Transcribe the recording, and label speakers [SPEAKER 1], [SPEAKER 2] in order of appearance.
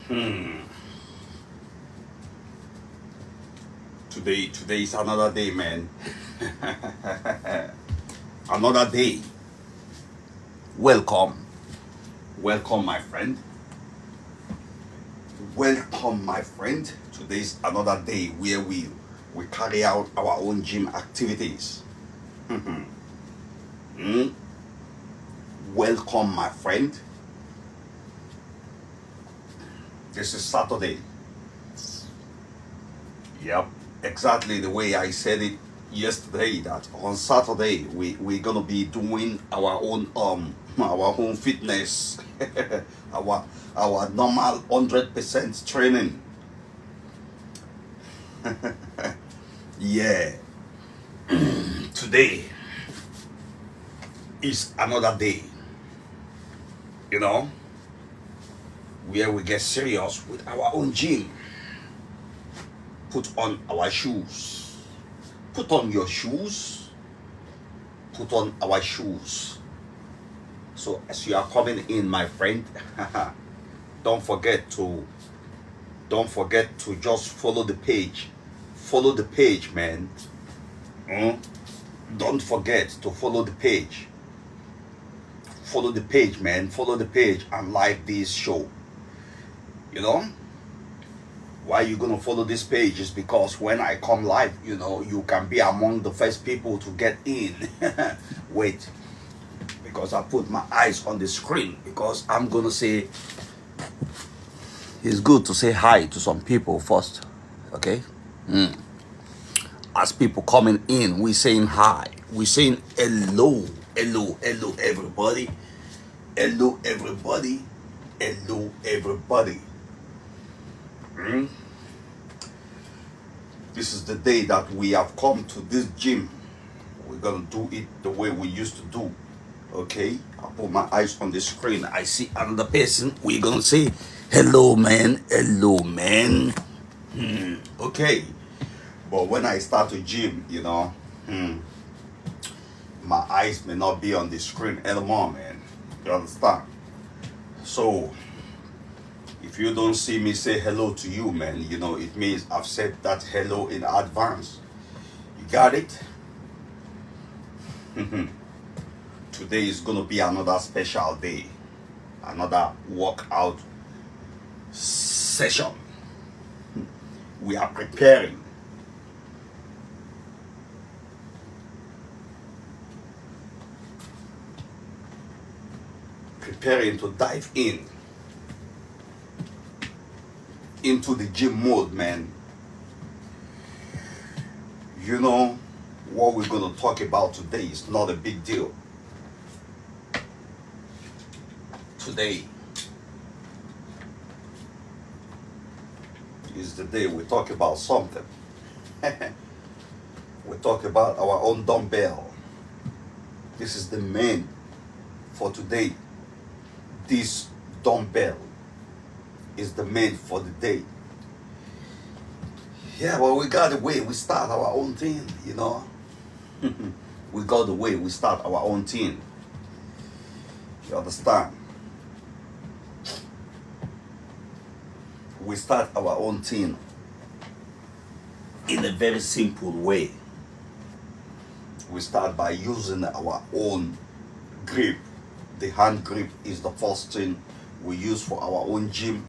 [SPEAKER 1] Hmm. Today is another day, man. Another day. Welcome. Welcome, my friend. Welcome, my friend. Today is another day where we carry out our own gym activities. Hmm. Welcome, my friend. This is Saturday. Yep, exactly the way I said it yesterday. That on Saturday we're gonna be doing our own our own fitness, our normal 100% training. Yeah, today is another day. You know, where we get serious with our own gym. Put on our shoes. Put on your shoes. Put on our shoes. So as you are coming in, my friend, don't forget to just follow the page. Follow the page, man. Mm? Don't forget to follow the page. Follow the page, man. Follow the page and like this show. You know? Why you gonna follow this page is because when I come live, you can be among the first people to get in. Wait, because I put my eyes on the screen, because I'm gonna say it's good to say hi to some people first. Okay? As people coming in, we saying hi. We saying hello, hello, hello, everybody. Hello, everybody. Hello, everybody. This is the day that we have come to this gym. We're gonna do it the way we used to do. Okay? I put my eyes on the screen. I see another person. We're gonna say hello, man. Hello, man. Okay. But when I start to gym, my eyes may not be on the screen anymore, man. You understand? So if you don't see me say hello to you, man, it means I've said that hello in advance. You got it? Today is gonna be another special day, another workout session. We are preparing. Preparing to dive into the gym mode, man. What we're going to talk about today is not a big deal. Today is the day we talk about something. We talk about our own dumbbell. This is the main for today. This dumbbell is the main for the day. Yeah, well, we got the way we start our own thing, We got the way we start our own thing. You understand? We start our own thing in a very simple way. We start by using our own grip. The hand grip is the first thing we use for our own gym